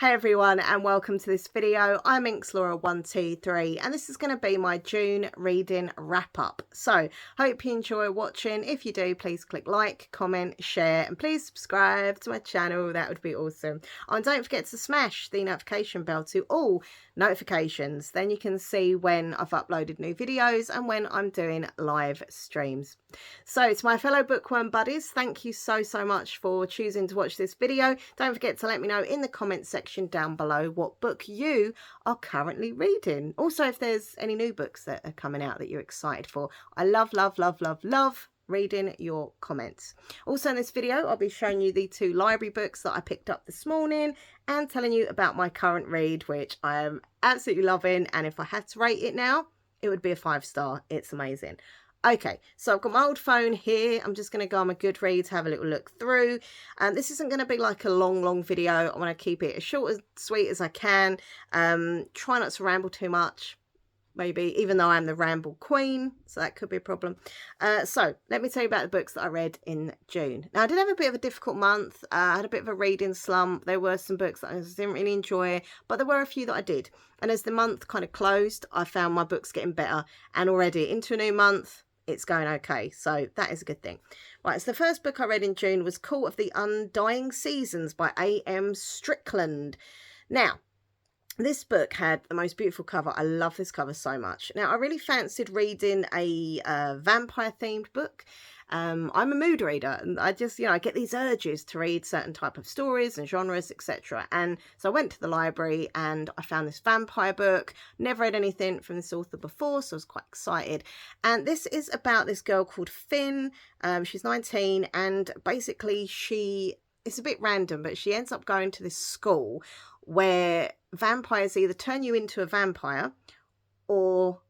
Hey everyone, and welcome to this video. I'm InksLaura123 and this is going to be my June reading wrap up. So hope you enjoy watching. If you do, please click like, comment, share, and please subscribe to my channel. That would be awesome. Oh, and don't forget to smash the notification bell to all notifications. Then you can see when I've uploaded new videos and when I'm doing live streams. So to my fellow bookworm buddies, thank you so much for choosing to watch this video. Don't forget to let me know in the comment section down below what book you are currently reading. Also, if there's any new books that are coming out that you're excited for. I love reading your comments. Also in this video, I'll be showing you the 2 library books that I picked up this morning and telling you about my current read, which I am absolutely loving. And if I had to rate it now, it would be a 5-star. It's amazing. Okay, so I've got my old phone here. I'm just going to go on my Goodreads, have a little look through. This isn't going to be like a long video. I want to keep it as short and sweet as I can. Try not to ramble too much, maybe, even though I'm the ramble queen, so that could be a problem. So let me tell you about the books that I read in June. Now, I did have a bit of a difficult month. I had a bit of a reading slump. There were some books that I just didn't really enjoy, but there were a few that I did. And as the month kind of closed, I found my books getting better. And already into a new month, it's going okay, so that is a good thing. Right, so the first book I read in June was Call of the Undying Seasons by A.M. Strickland. Now, this book had the most beautiful cover. I love this cover so much. Now, I really fancied reading a vampire-themed book. I'm a mood reader, and I just, I get these urges to read certain type of stories and genres, etc. And so I went to the library and I found this vampire book. Never read anything from this author before, so I was quite excited. And this is about this girl called Finn. She's 19, and basically it's a bit random, but she ends up going to this school where vampires either turn you into a vampire or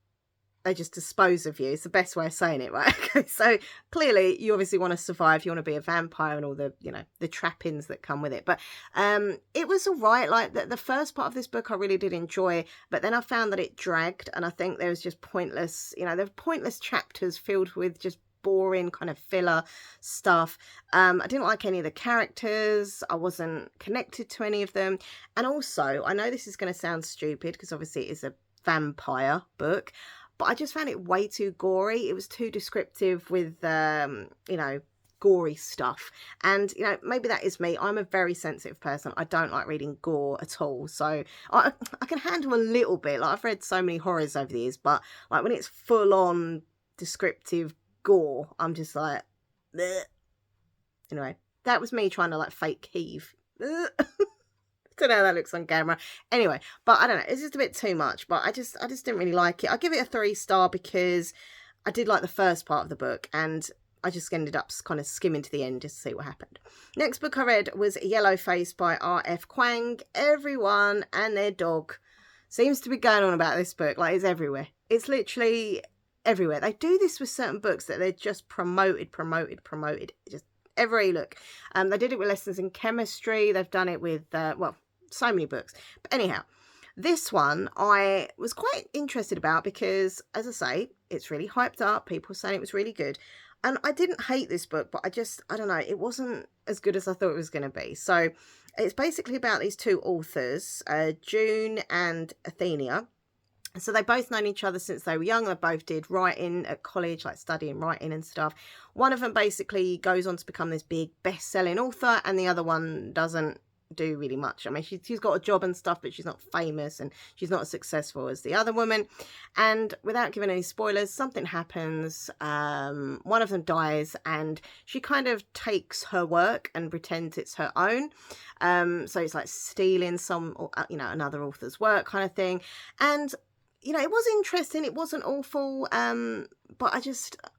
they just dispose of you. It's the best way of saying it, right? Okay, so clearly you obviously want to survive. You want to be a vampire and all the, the trappings that come with it. But it was all right. Like the first part of this book I really did enjoy, but then I found that it dragged, and I think there was just pointless, there were pointless chapters filled with just boring kind of filler stuff. I didn't like any of the characters. I wasn't connected to any of them. And also, I know this is going to sound stupid because obviously it is a vampire book, but I just found it way too gory. It was too descriptive with, gory stuff. And, maybe that is me. I'm a very sensitive person. I don't like reading gore at all. So I can handle a little bit. Like, I've read so many horrors over the years, but like when it's full on descriptive gore, I'm just like, bleh. Anyway, that was me trying to like fake heave. Don't know how that looks on camera. Anyway, but I don't know, it's just a bit too much, but I just didn't really like it. I give it a 3-star because I did like the first part of the book, and I just ended up kind of skimming to the end just to see what happened. Next book I read was Yellow Face by R.F. Kuang. Everyone and their dog seems to be going on about this book. Like, it's everywhere. It's literally everywhere. They do this with certain books that they're just promoted. Just everywhere you look. They did it with Lessons in Chemistry. They've done it with, so many books. But anyhow, this one I was quite interested about because, as I say, it's really hyped up. People saying it was really good. And I didn't hate this book, but I don't know, it wasn't as good as I thought it was going to be. So it's basically about these 2 authors, June and Athenia. So they both known each other since they were young. They both did writing at college, like studying writing and stuff. One of them basically goes on to become this big best-selling author, and the other one doesn't do really much. I mean, she's got a job and stuff, but she's not famous and she's not as successful as the other woman. And without giving any spoilers, something happens. One of them dies, and she kind of takes her work and pretends it's her own. So it's like stealing another author's work kind of thing. And it was interesting. It wasn't awful. But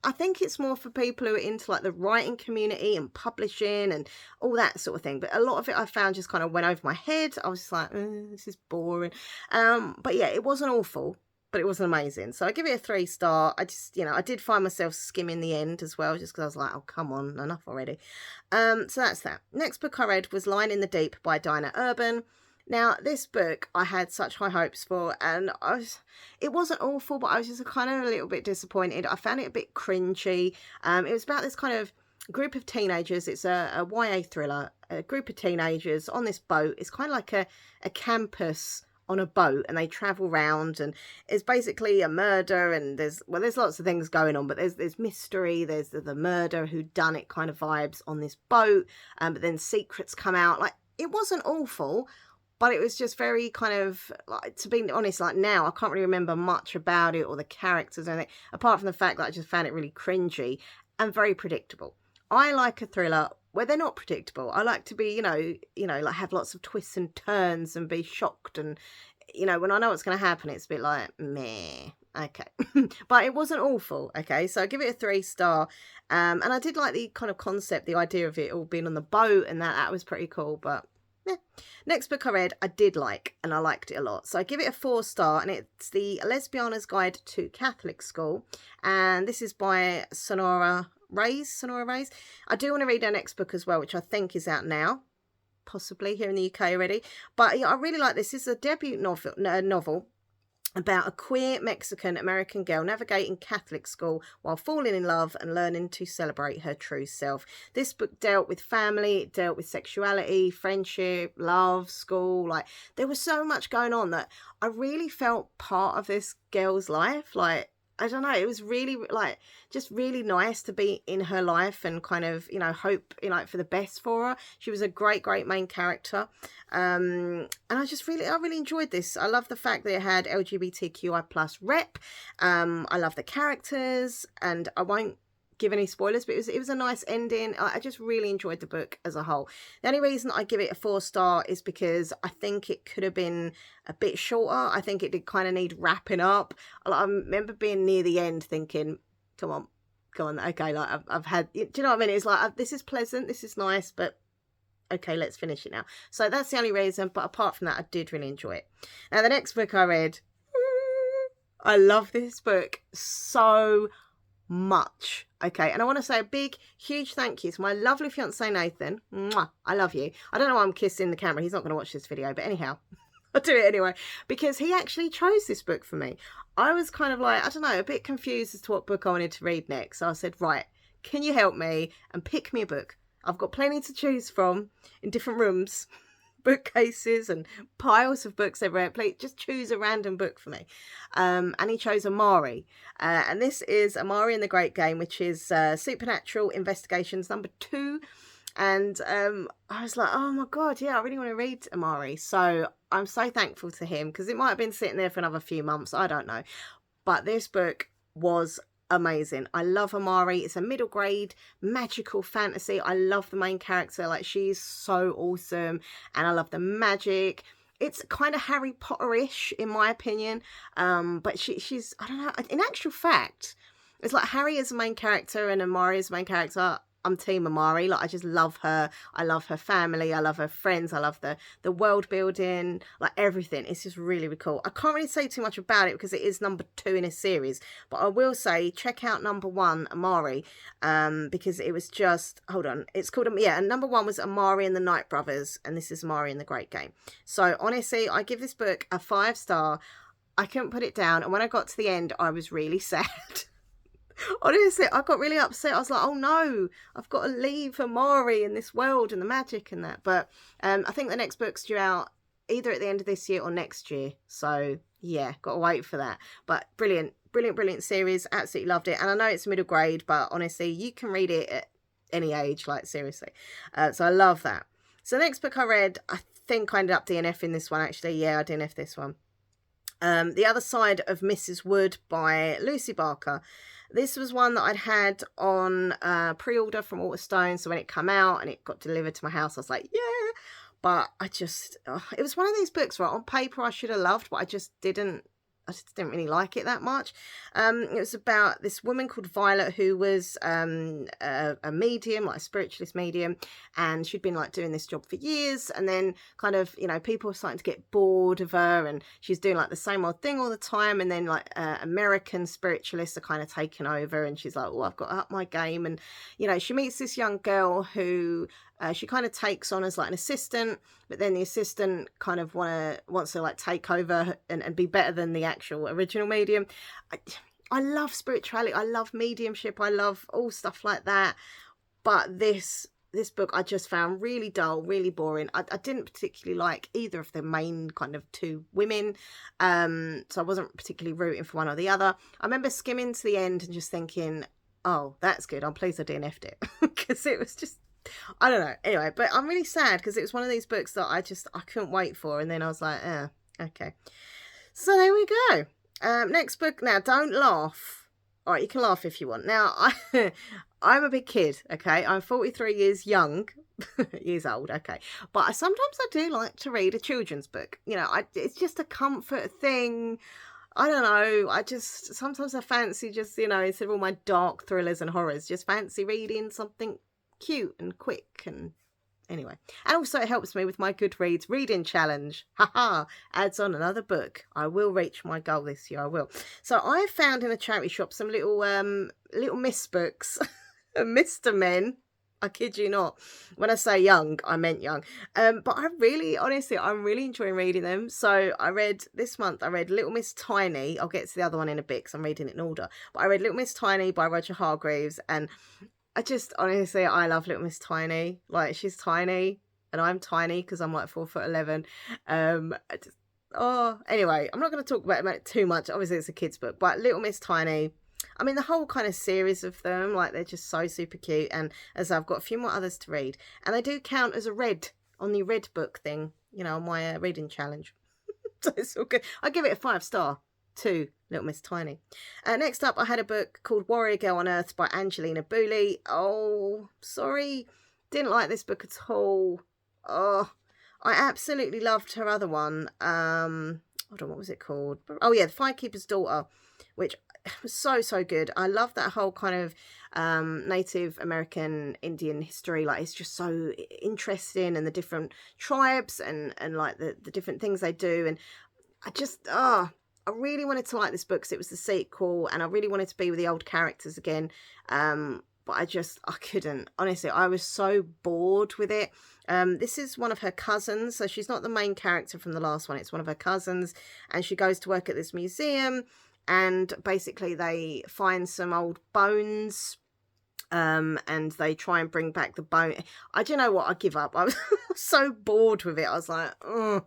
I think it's more for people who are into like the writing community and publishing and all that sort of thing. But a lot of it I found just kind of went over my head. I was just like, this is boring. But yeah, it wasn't awful, but it wasn't amazing. So I give it a 3-star. I did find myself skimming the end as well, just because I was like, oh, come on, enough already. So that's that. Next book I read was Line in the Deep by Dinah Urban. Now, this book I had such high hopes for, and it wasn't awful, but I was just kind of a little bit disappointed. I found it a bit cringy. It was about this kind of group of teenagers. It's a YA thriller, a group of teenagers on this boat. It's kind of like a campus on a boat, and they travel around, and it's basically a murder, and there's lots of things going on, but there's mystery, there's the murder, who done it kind of vibes on this boat, but then secrets come out. Like, it wasn't awful, but it was just very kind of, like, to be honest, like now I can't really remember much about it or the characters or anything, apart from the fact that I just found it really cringy and very predictable. I like a thriller where they're not predictable. I like to be, like have lots of twists and turns and be shocked. And, when I know what's going to happen, it's a bit like, meh, okay. But it wasn't awful, okay? So I give it a 3-star. And I did like the kind of concept, the idea of it all being on the boat, and that was pretty cool, but yeah. Next book I read, I did like, and I liked it a lot. So I give it a 4-star, and it's the Lesbiana's Guide to Catholic School. And this is by Sonora Reyes. I do want to read her next book as well, which I think is out now, possibly here in the UK already. But yeah, I really like this. This is a debut novel about a queer Mexican-American girl navigating Catholic school while falling in love and learning to celebrate her true self. This book dealt with family, it dealt with sexuality, friendship, love, school. Like, there was so much going on that I really felt part of this girl's life. Like, I don't know, it was really, like, just really nice to be in her life and kind of, hope, for the best for her. She was a great main character. And I really enjoyed this. I love the fact that it had LGBTQI plus rep. I love the characters, and I won't give any spoilers, but it was a nice ending. I just really enjoyed the book as a whole. The only reason I give it a 4-star is because I think it could have been a bit shorter. I think it did kind of need wrapping up. I remember being near the end thinking, come on, okay, like I've had, do you know what I mean? It's like, this is pleasant, this is nice, but okay, let's finish it now. So that's the only reason, but apart from that, I did really enjoy it. Now, the next book I read, I love this book so much. Okay, and I want to say a big, huge thank you to my lovely fiance Nathan. Mwah, I love you. I don't know why I'm kissing the camera. He's not going to watch this video, but anyhow, I'll do it anyway, because he actually chose this book for me. I was kind of like, I don't know, a bit confused as to what book I wanted to read next. So I said, right, can you help me and pick me a book? I've got plenty to choose from in different rooms, bookcases and piles of books everywhere. Please just choose a random book for me. And he chose Amari. And this is Amari and the Great Game, which is Supernatural Investigations #2. And I was like, oh my God, yeah, I really want to read Amari. So I'm so thankful to him, because it might have been sitting there for another few months. I don't know. But this book was amazing. I love Amari. It's a middle grade magical fantasy. I love the main character. Like, she's so awesome, and I love the magic. It's kind of Harry Potter-ish in my opinion, but she's, I don't know, in actual fact, it's like Harry is the main character and Amari is the main character. I'm team Amari. Like, I just love her. I love her family. I love her friends. I love the world building, like everything. It's just really, really cool. I can't really say too much about it because it is #2 in a series, but I will say check out #1, Amari, because it was just, hold on, it's called, yeah, and #1 was Amari and the Night Brothers, and this is Amari and the Great Game. So honestly, I give this book a 5-star. I couldn't put it down, and when I got to the end, I was really sad. Honestly, I got really upset. I was like, oh no, I've got to leave Amari in this world and the magic and that. But I think the next book's due out either at the end of this year or next year. So yeah, got to wait for that. But brilliant series. Absolutely loved it. And I know it's middle grade, but honestly, you can read it at any age, like seriously. So I love that. So the next book I read, I think I ended up DNFing this one actually. Yeah, I DNF'd this one. The Other Side of Mrs. Wood by Lucy Barker. This was one that I'd had on pre-order from Waterstone. So when it came out and it got delivered to my house, I was like, yeah. But I just, it was one of these books, right? On paper, I should have loved, but I just didn't really like it that much. It was about this woman called Violet who was a medium, like a spiritualist medium, and she'd been like doing this job for years, and then kind of, you know, people were starting to get bored of her, and she's doing like the same old thing all the time, and then like American spiritualists are kind of taking over, and she's like, oh, I've got to up my game. And you know, she meets this young girl who she kind of takes on as like an assistant, but then the assistant kind of wants to like take over and be better than the actual original medium. I love spirituality. I love mediumship. I love all stuff like that. But this this book I just found really dull, really boring. I didn't particularly like either of the main kind of two women, so I wasn't particularly rooting for one or the other. I remember skimming to the end and just thinking, oh, that's good, I'm pleased I DNF'd it, because it was just, I don't know. Anyway, but I'm really sad because it was one of these books that I couldn't wait for, and then I was like, okay. So there we go. Next book. Now, don't laugh. All right, you can laugh if you want. Now, I'm a big kid, okay? I'm 43 years young, years old, okay? But sometimes I do like to read a children's book. You know, it's just a comfort thing. I don't know. Sometimes I fancy just, you know, instead of all my dark thrillers and horrors, just fancy reading something cute and quick and anyway. And also it helps me with my Goodreads reading challenge. Haha, adds on another book. I will reach my goal this year, I will. So I found in a charity shop some little Miss books. Mr. Men. I kid you not. When I say young, I meant young. But honestly, I'm really enjoying reading them. So this month, I read Little Miss Tiny. I'll get to the other one in a bit because I'm reading it in order. But I read Little Miss Tiny by Roger Hargreaves, and honestly, I love Little Miss Tiny. Like, she's tiny, and I'm tiny because I'm like 4'11". Anyway, I'm not going to talk about it too much. Obviously, it's a kid's book, but Little Miss Tiny, I mean, the whole kind of series of them, like, they're just so super cute. And as I've got a few more others to read, and they do count as a read on the Red book thing, you know, on my reading challenge. So it's all good. I give it a 5-star. To Little Miss Tiny. Next up, I had a book called Warrior Girl on Earth by Angelina Booley. Oh, sorry. Didn't like this book at all. Oh, I absolutely loved her other one. Hold on, what was it called? Oh, yeah, The Firekeeper's Daughter, which was so good. I love that whole kind of Native American Indian history. Like, it's just so interesting, and the different tribes and like the different things they do. And I really wanted to like this book because it was the sequel, and I really wanted to be with the old characters again. But I couldn't. Honestly, I was so bored with it. This is one of her cousins, so she's not the main character from the last one. It's one of her cousins, and she goes to work at this museum, and basically they find some old bones, and they try and bring back the bone. I don't know what, I give up. I was so bored with it. I was like, oh.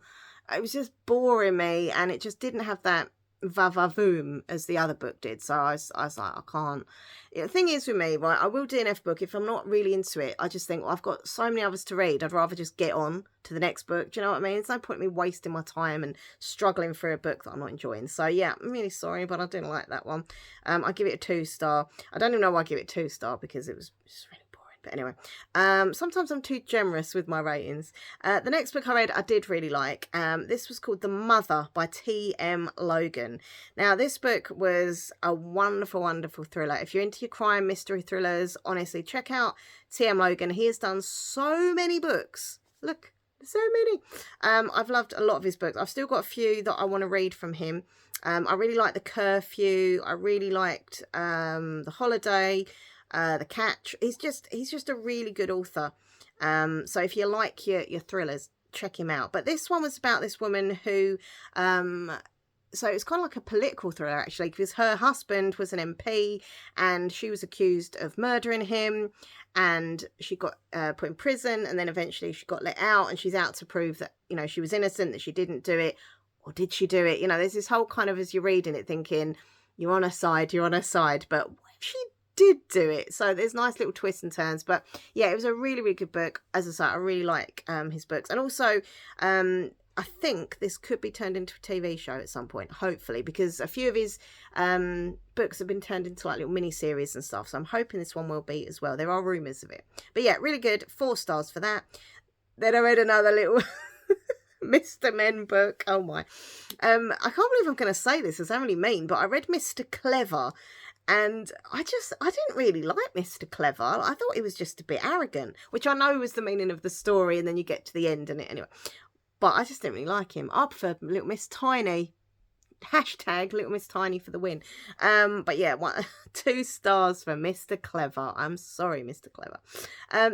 It was just boring me, and it just didn't have that va-va-voom as the other book did. So I was like, I can't. The thing is with me, right, I will DNF book if I'm not really into it. I just think, well, I've got so many others to read. I'd rather just get on to the next book. Do you know what I mean? It's no point in me wasting my time and struggling through a book that I'm not enjoying. So yeah, I'm really sorry, but I didn't like that one. I give it a 2-star. I don't even know why I give it 2-star, because it was just really boring. But anyway, sometimes I'm too generous with my ratings. The next book I read, I did really like. This was called The Mother by T.M. Logan. Now, this book was a wonderful, wonderful thriller. If you're into your crime mystery thrillers, honestly, check out T.M. Logan. He has done so many books. Look, so many. I've loved a lot of his books. I've still got a few that I want to read from him. I really liked The Curfew. I really liked The Holiday. The Catch. He's just a really good author. So if you like your thrillers, check him out. But this one was about this woman who so it's kind of like a political thriller, actually, because her husband was an MP and she was accused of murdering him, and she got put in prison, and then eventually she got let out, and she's out to prove that, you know, she was innocent, that she didn't do it. Or did she do it? You know, there's this whole kind of, as you're reading it, thinking you're on her side, but what if she did do it? So there's nice little twists and turns. But yeah, it was a really, really good book. As I say, I really like his books. And also, I think this could be turned into a TV show at some point, hopefully, because a few of his books have been turned into like little mini-series and stuff. So I'm hoping this one will be as well. There are rumours of it. But yeah, really good. 4 stars for that. Then I read another little Mr. Men book. Oh my. I can't believe I'm going to say this, as I'm really mean, but I read Mr. Clever. And I didn't really like Mr. Clever. I thought he was just a bit arrogant, which I know was the meaning of the story, and then you get to the end and it anyway. But I just didn't really like him. I prefer Little Miss Tiny. Hashtag Little Miss Tiny for the win. But yeah, 2 stars for Mr. Clever. I'm sorry, Mr. Clever.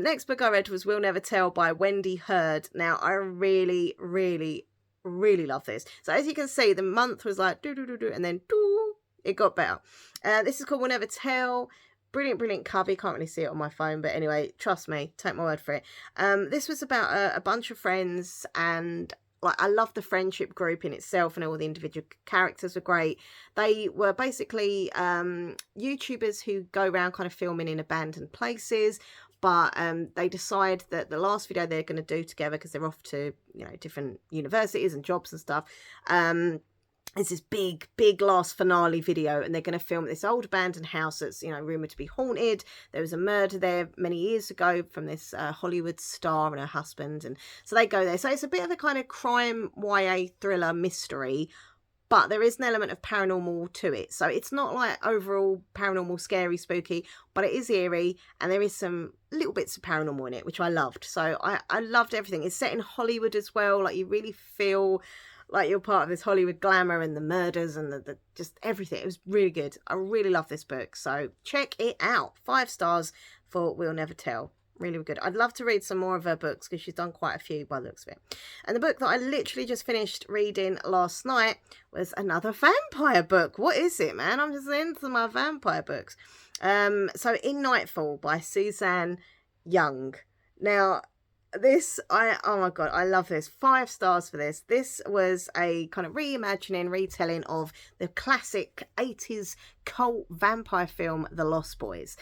Next book I read was We'll Never Tell by Wendy Hurd. Now, I really, really, really love this. So as you can see, the month was like do-do-do-do, and then do. It got better. This is called We'll Never Tell brilliant, brilliant cover. You can't really see it on my phone, but anyway, trust me, take my word for it. This was about a bunch of friends, and like, I love the friendship group in itself, and all the individual characters were great. They were basically YouTubers who go around kind of filming in abandoned places, but they decide that the last video they're going to do together, because they're off to, you know, different universities and jobs and stuff, it's this big last finale video, and they're going to film this old abandoned house that's, you know, rumoured to be haunted. There was a murder there many years ago from this Hollywood star and her husband, and so they go there. So it's a bit of a kind of crime YA thriller mystery, but there is an element of paranormal to it. So it's not like overall paranormal, scary, spooky, but it is eerie, and there is some little bits of paranormal in it, which I loved. So I loved everything. It's set in Hollywood as well. Like, you really feel like you're part of this Hollywood glamour and the murders and the just everything. It was really good. I really love this book. So check it out. 5 stars for We'll Never Tell. Really good. I'd love to read some more of her books, because she's done quite a few by the looks of it. And the book that I literally just finished reading last night was another vampire book. What is it, man? I'm just into my vampire books. So In Nightfall by Suzanne Young. Now, this, oh my god, I love this. 5 stars for this. This was a kind of reimagining, retelling of the classic 80s cult vampire film, The Lost Boys.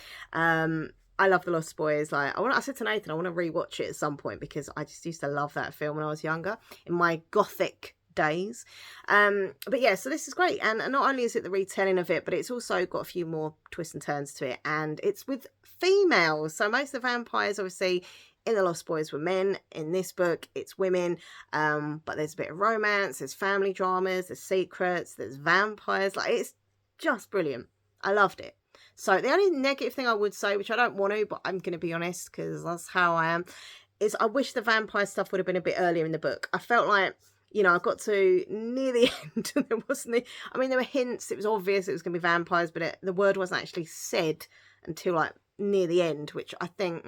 I love The Lost Boys. Like, I said to Nathan, I want to rewatch it at some point, because I just used to love that film when I was younger, in my gothic days. But yeah, so this is great, and not only is it the retelling of it, but it's also got a few more twists and turns to it, and it's with females. So most of the vampires, obviously, in The Lost Boys were men. In this book, it's women, but there's a bit of romance, there's family dramas, there's secrets, there's vampires. Like, it's just brilliant. I loved it. So the only negative thing I would say, which I don't want to, but I'm going to be honest, because that's how I am, is I wish the vampire stuff would have been a bit earlier in the book. I felt like, you know, I got to near the end and there wasn't I mean, there were hints, it was obvious it was going to be vampires, but the word wasn't actually said until like near the end, which I think,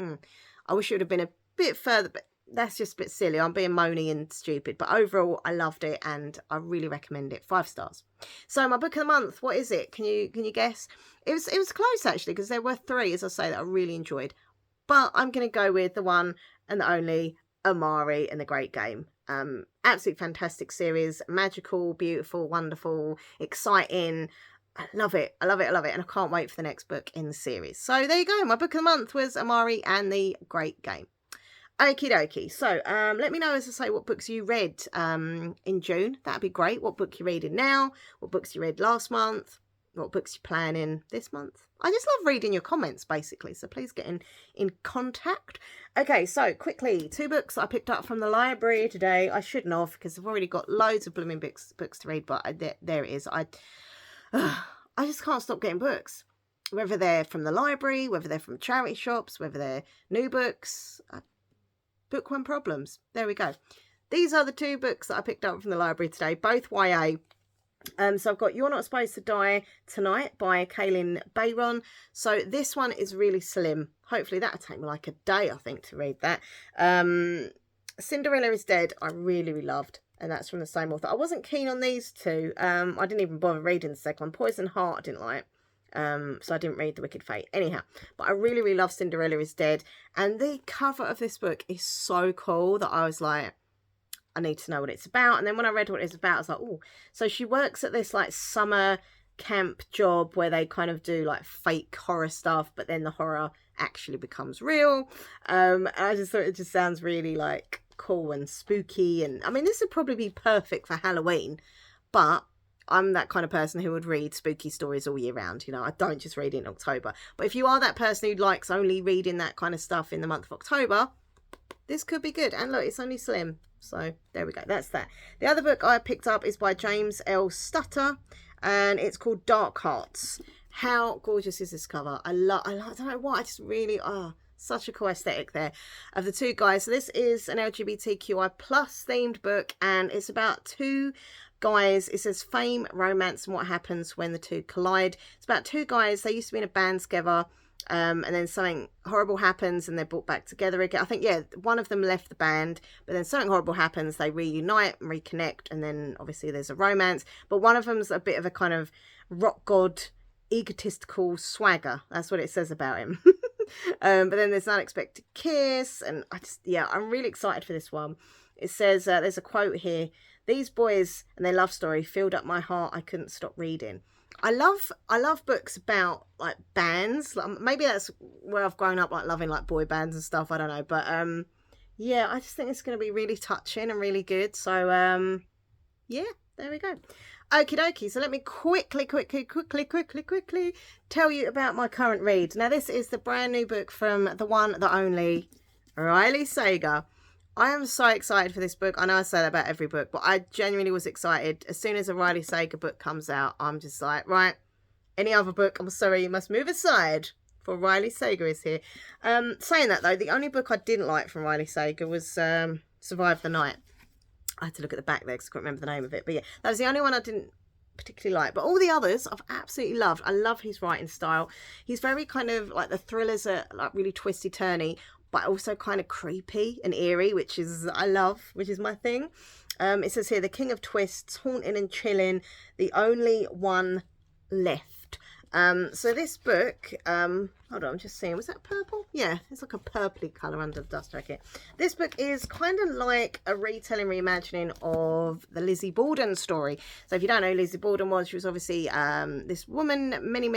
I wish it would have been a bit further, but that's just a bit silly. I'm being moany and stupid, but overall I loved it, and I really recommend it. 5 stars. So my book of the month, what is it? Can you guess? It was close, actually, because there were 3, as I say, that I really enjoyed, but I'm going to go with the one and the only Amari and the Great Game. Absolute fantastic series, magical, beautiful, wonderful, exciting. I love it. I love it. I love it. And I can't wait for the next book in the series. So there you go. My book of the month was Amari and the Great Game. Okie dokie. So let me know, as I say, what books you read in June. That'd be great. What book you're reading now. What books you read last month. What books you're planning this month. I just love reading your comments, basically. So please get in contact. Okay, so quickly, 2 books that I picked up from the library today. I shouldn't have, because I've already got loads of blooming books to read. But there it is. I just can't stop getting books, whether they're from the library, whether they're from charity shops, whether they're new books. Bookworm problems. There we go. These are the 2 books that I picked up from the library today, both YA. So I've got You're Not Supposed to Die Tonight by Kaylin Bayron. So this one is really slim. Hopefully that'll take me like a day, I think, to read that. Cinderella is Dead, I really loved. And that's from the same author. I wasn't keen on these 2. I didn't even bother reading the second one. Poison Heart I didn't like. So I didn't read The Wicked Fate. Anyhow, but I really love Cinderella is Dead. And the cover of this book is so cool that I was like, I need to know what it's about. And then when I read what it's about, I was like, oh. So she works at this like summer camp job where they kind of do like fake horror stuff, but then the horror actually becomes real. And I just thought it just sounds really like cool and spooky. And I mean, this would probably be perfect for Halloween, but I'm that kind of person who would read spooky stories all year round. You know, I don't just read it in October. But if you are that person who likes only reading that kind of stuff in the month of October, this could be good. And look, it's only slim. So there we go. That's that. The other book I picked up is by James L. Stutter, and it's called Dark Hearts. How gorgeous is this cover? I don't know why. I just really, such a cool aesthetic there of the 2 guys. So this is an LGBTQI plus themed book, and it's about 2 guys. It says fame, romance, and what happens when the 2 collide. It's about 2 guys. They used to be in a band together, and then something horrible happens and they're brought back together again. I think, yeah, one of them left the band, but then something horrible happens. They reunite and reconnect, and then obviously there's a romance. But one of them's a bit of a kind of rock god egotistical swagger. That's what it says about him. But then there's an unexpected kiss, and I'm really excited for this one. It says, there's a quote here: "These boys and their love story filled up my heart. I couldn't stop reading." I love books about like bands. Like, maybe that's where I've grown up, like loving like boy bands and stuff. I don't know, but yeah, I just think it's going to be really touching and really good. So yeah, there we go. Okie dokie, so let me quickly tell you about my current read. Now, this is the brand new book from the one, the only, Riley Sager. I am so excited for this book. I know I say that about every book, but I genuinely was excited. As soon as a Riley Sager book comes out, I'm just like, right, any other book, I'm sorry, you must move aside, for Riley Sager is here. Saying that, though, the only book I didn't like from Riley Sager was Survive the Night. I had to look at the back there because I couldn't remember the name of it. But yeah, that was the only one I didn't particularly like. But all the others I've absolutely loved. I love his writing style. He's very kind of like, the thrillers are like really twisty-turny, but also kind of creepy and eerie, which is, I love, which is my thing. It says here, the king of twists, haunting and chilling, the only one left. So this book, hold on, I'm just seeing, was that purple? Yeah, it's like a purpley colour under the dust jacket. This book is kind of like a retelling, reimagining of the Lizzie Borden story. So if you don't know who Lizzie Borden was, she was obviously this woman many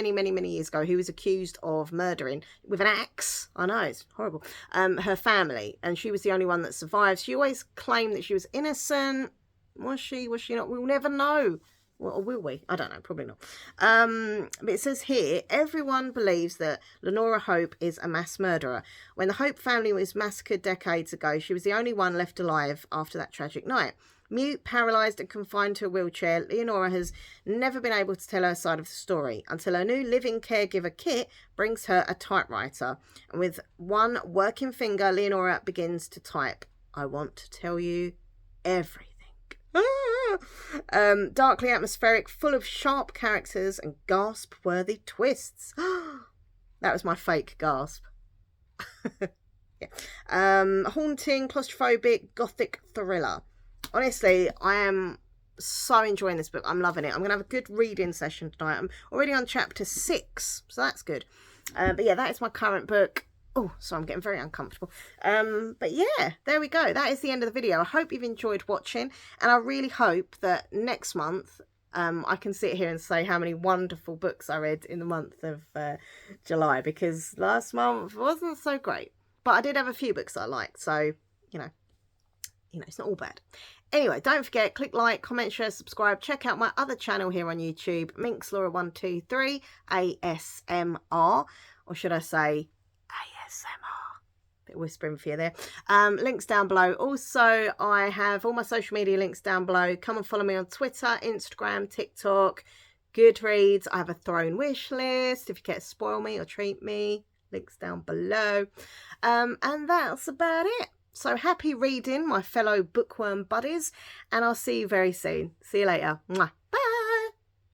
years ago who was accused of murdering with an axe. I know, it's horrible. Her family, and she was the only one that survived. She always claimed that she was innocent. Was she? Was she not? We'll never know. Or will we? I don't know, probably not. But it says here, everyone believes that Lenora Hope is a mass murderer. When the Hope family was massacred decades ago, she was the only one left alive after that tragic night. Mute, paralysed and confined to a wheelchair, Leonora has never been able to tell her side of the story until her new living caregiver, Kit, brings her a typewriter. And with one working finger, Leonora begins to type. I want to tell you everything. Darkly atmospheric, full of sharp characters and gasp-worthy twists. That was my fake gasp. Yeah. Haunting, claustrophobic, gothic thriller. Honestly, I am so enjoying this book. I'm loving it. I'm going to have a good reading session tonight. I'm already on chapter 6, so that's good. But yeah, that is my current book. Oh, so I'm getting very uncomfortable. But yeah, there we go. That is the end of the video. I hope you've enjoyed watching, and I really hope that next month I can sit here and say how many wonderful books I read in the month of July, because last month wasn't so great. But I did have a few books I liked, so you know, it's not all bad. Anyway, don't forget, click like, comment, share, subscribe. Check out my other channel here on YouTube, Minxlaura123 ASMR, or should I say ASMR? Bit whispering for you there. Links down below. Also, I have all my social media links down below. Come and follow me on Twitter, Instagram, TikTok, Goodreads. I have a throne wish list if you care to spoil me or treat me. Links down below. And that's about it. So happy reading, my fellow bookworm buddies, and I'll see you very soon. See you later. Mwah.